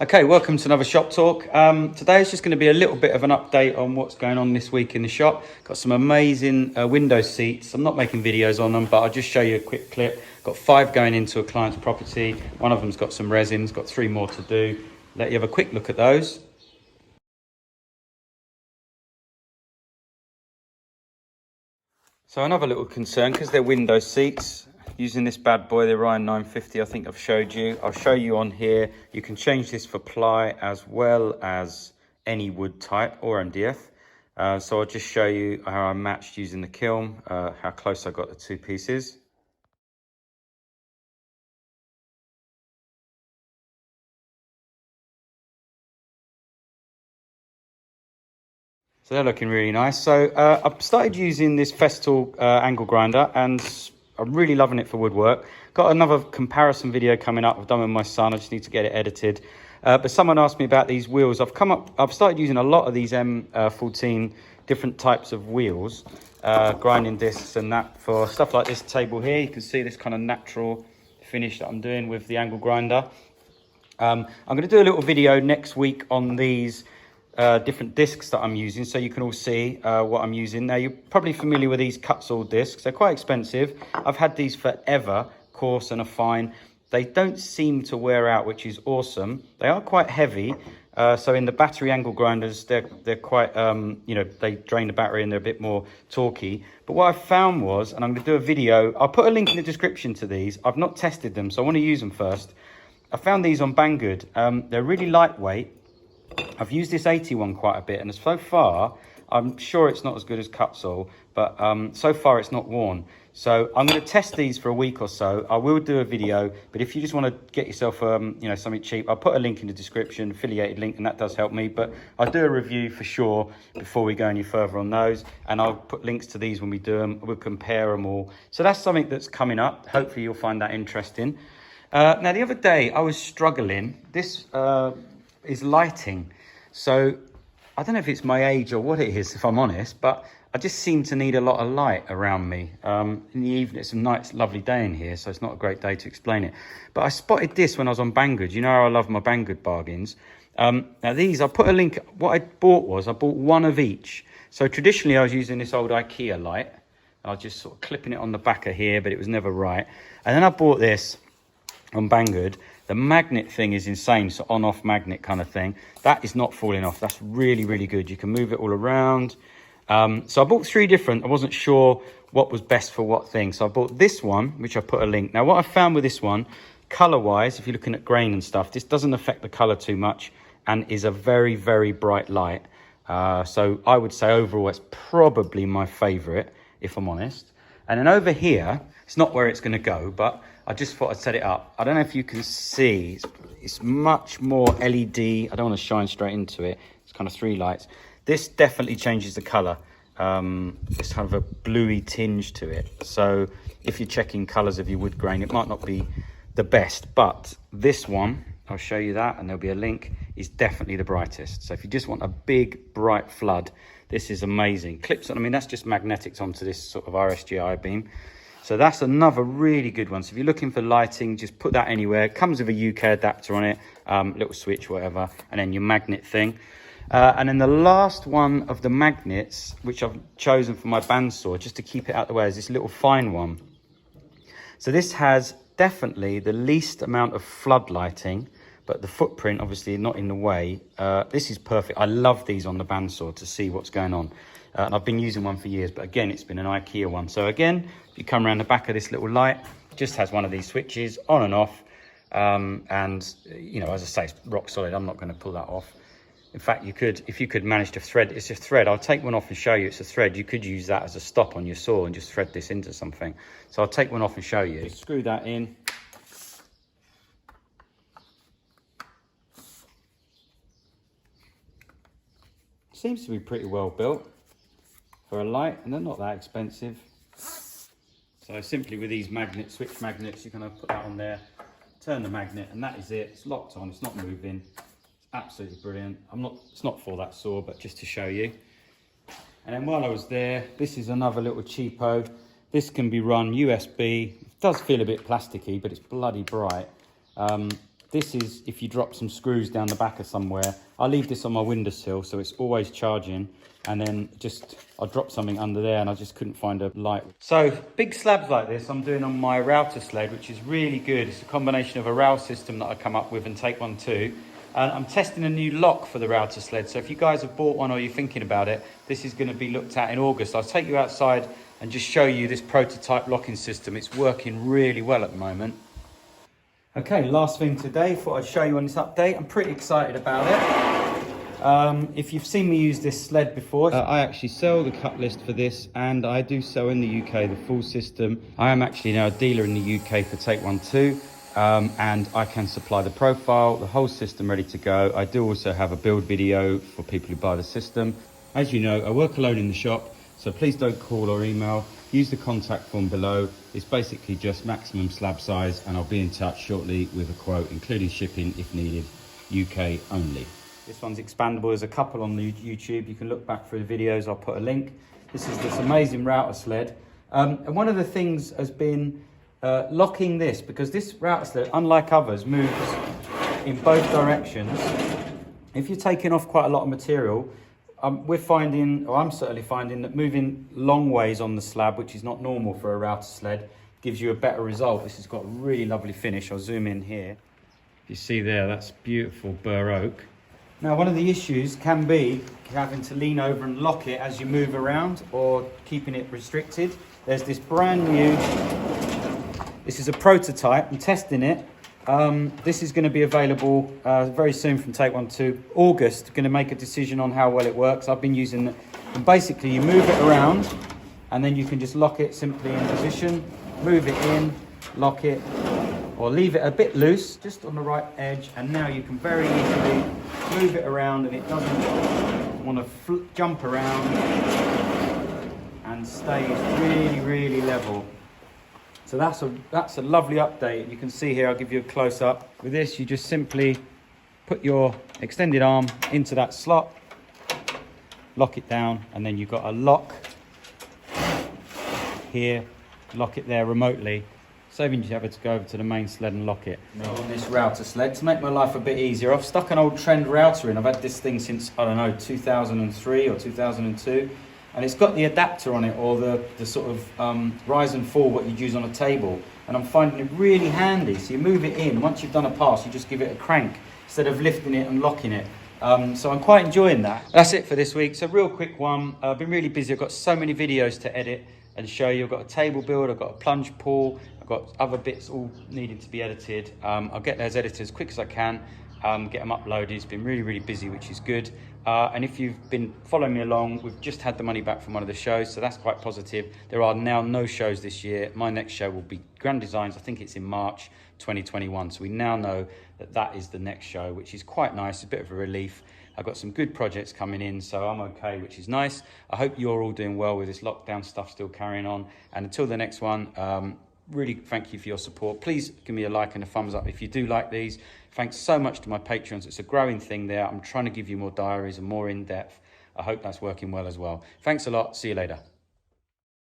Okay, welcome to another shop talk. Today is just going to be a little bit of an update on what's going on this week in the shop. Got some amazing window seats. I'm not making videos on them, but I'll just show you a quick clip. Got 5 going into a client's property. One of them's got some resins, got 3 more to do. Let you have a quick look at those. So another little concern, because they're window seats, using this bad boy, the ORION 950, I think I've showed you. I'll show you on here. You can change this for ply as well as any wood type or MDF. So I'll just show you how I matched using the kiln, how close I got the 2 pieces. So they're looking really nice. So I've started using this Festool angle grinder and I'm really loving it for woodwork. Got another comparison video coming up I've done with my son. I just need to get it edited. But someone asked me about these wheels. I've started using a lot of these M14 different types of wheels, grinding discs and that for stuff like this table here. You can see this kind of natural finish that I'm doing with the angle grinder. I'm going to do a little video next week on these different discs that I'm using, so you can all see what I'm using. Now, you're probably familiar with these cut-saw discs. They're quite expensive. I've had these forever, coarse and a fine. They don't seem to wear out, which is awesome. They are quite heavy, so in the battery angle grinders, they're quite, you know, they drain the battery and they're a bit more torquey. But what I found was, and I'm going to do a video, I'll put a link in the description to these. I've not tested them, so I want to use them first. I found these on Banggood. They're really lightweight. I've used this 81 quite a bit, and so far, I'm sure it's not as good as cut-saw, but so far it's not worn. So I'm going to test these for a week or so. I will do a video, but if you just want to get yourself, you know, something cheap, I'll put a link in the description, affiliated link, and that does help me. But I'll do a review for sure before we go any further on those, and I'll put links to these when we do them. We'll compare them all. So that's something that's coming up. Hopefully you'll find that interesting. Now, the other day I was struggling. This is lighting. So I don't know if it's my age or what it is, if I'm honest, but I just seem to need a lot of light around me. In the evening, it's a nice, lovely day in here, so it's not a great day to explain it. But I spotted this when I was on Banggood. You know how I love my Banggood bargains. Now these, I'll put a link. What I bought was, I bought one of each. So traditionally I was using this old IKEA light. I was just sort of clipping it on the back of here, but it was never right. And then I bought this on Banggood. The magnet thing is insane, so on-off magnet kind of thing. That is not falling off. That's really, really good. You can move it all around. So I bought 3 different. I wasn't sure what was best for what thing. So I bought this one, which I put a link. Now, what I found with this one, color-wise, if you're looking at grain and stuff, this doesn't affect the color too much and is a very, very bright light. So I would say overall, it's probably my favorite, if I'm honest. And then over here, it's not where it's going to go, but I just thought I'd set it up. I don't know if you can see, it's much more LED. I don't want to shine straight into it. It's kind of 3 lights. This definitely changes the color. It's kind of a bluey tinge to it. So if you're checking colors of your wood grain, it might not be the best, but this one, I'll show you that and there'll be a link, is definitely the brightest. So if you just want a big bright flood, this is amazing. Clips on, I mean, that's just magnetics onto this sort of RSGI beam. So that's another really good one. So if you're looking for lighting, just put that anywhere. It comes with a UK adapter on it, little switch, whatever, and then your magnet thing. And then the last one of the magnets, which I've chosen for my bandsaw, just to keep it out of the way, is this little fine one. So this has definitely the least amount of flood lighting, but the footprint obviously not in the way. This is perfect. I love these on the bandsaw to see what's going on. And I've been using one for years, but again, it's been an IKEA one. So again, if you come around the back of this little light, it just has one of these switches on and off. And, you know, as I say, it's rock solid. I'm not going to pull that off. In fact, you could, if you could manage to thread, it's a thread. I'll take one off and show you. It's a thread. You could use that as a stop on your saw and just thread this into something. So I'll take one off and show you. Screw that in. Seems to be pretty well built for a light, and they're not that expensive. So simply with these magnet, switch magnets, you're going to put that on there, turn the magnet, and that is it. It's locked on, it's not moving. It's absolutely brilliant. It's not for that saw, but just to show you. And then while I was there, this is another little cheapo. This can be run USB. It does feel a bit plasticky, but it's bloody bright. This is if you drop some screws down the back of somewhere. I leave this on my windowsill so it's always charging, and then I dropped something under there and I just couldn't find a light. So big slabs like this I'm doing on my router sled, which is really good. It's a combination of a rail system that I come up with and Take One Too. And I'm testing a new lock for the router sled. So if you guys have bought one or you're thinking about it, this is going to be looked at in August. I'll take you outside and just show you this prototype locking system. It's working really well at the moment. Okay, last thing today, thought I'd show you on this update. I'm pretty excited about it. If you've seen me use this sled before, I actually sell the cut list for this, and I do sell in the UK the full system. I am actually now a dealer in the UK for Take One Too. And I can supply the profile, the whole system ready to go. I do also have a build video for people who buy the system. As you know, I work alone in the shop, so please don't call or email. Use the contact form below. It's basically just maximum slab size, and I'll be in touch shortly with a quote, including shipping if needed, UK only. This one's expandable. There's a couple on the YouTube. You can look back through the videos. I'll put a link. This is this amazing router sled. And one of the things has been locking this, because this router sled, unlike others, moves in both directions. If you're taking off quite a lot of material, we're finding, or I'm certainly finding, that moving long ways on the slab, which is not normal for a router sled, gives you a better result. This has got a really lovely finish. I'll zoom in here. You see there, that's beautiful burr oak. Now, one of the issues can be having to lean over and lock it as you move around, or keeping it restricted. There's this brand new, this is a prototype. I'm testing it. This is going to be available very soon from Take One Too. August, going to make a decision on how well it works. I've been using it. And basically, you move it around, and then you can just lock it simply in position, move it in, lock it, or leave it a bit loose, just on the right edge, and now you can very easily move it around, and it doesn't want to jump around, and stays really, really level. So that's a lovely update. You can see here, I'll give you a close-up. With this, you just simply put your extended arm into that slot, lock it down, and then you've got a lock here, lock it there remotely, saving you having to go over to the main sled and lock it. Now on this router sled, to make my life a bit easier, I've stuck an old trend router in. I've had this thing since, I don't know, 2003 or 2002. And it's got the adapter on it, or the sort of rise and fall, what you'd use on a table. And I'm finding it really handy. So you move it in. Once you've done a pass, you just give it a crank instead of lifting it and locking it. So I'm quite enjoying that. That's it for this week. So real quick one. I've been really busy. I've got so many videos to edit and show you. I've got a table build. I've got a plunge pull. I've got other bits all needing to be edited. I'll get those edited as quick as I can. Get them uploaded. It's been really, really busy, which is good. And if you've been following me along, we've just had the money back from one of the shows, so that's quite positive. There are now no shows this year. My next show will be Grand Designs. I think it's in March 2021. So we now know that that is the next show, which is quite nice. A bit of a relief. I've got some good projects coming in, so I'm okay, which is nice. I hope you're all doing well with this lockdown stuff still carrying on. And until the next one, really thank you for your support. Please give me a like and a thumbs up if you do like these. Thanks so much to my Patreons. It's a growing thing there. I'm trying to give you more diaries and more in-depth. I hope that's working well as well. Thanks a lot. See you later.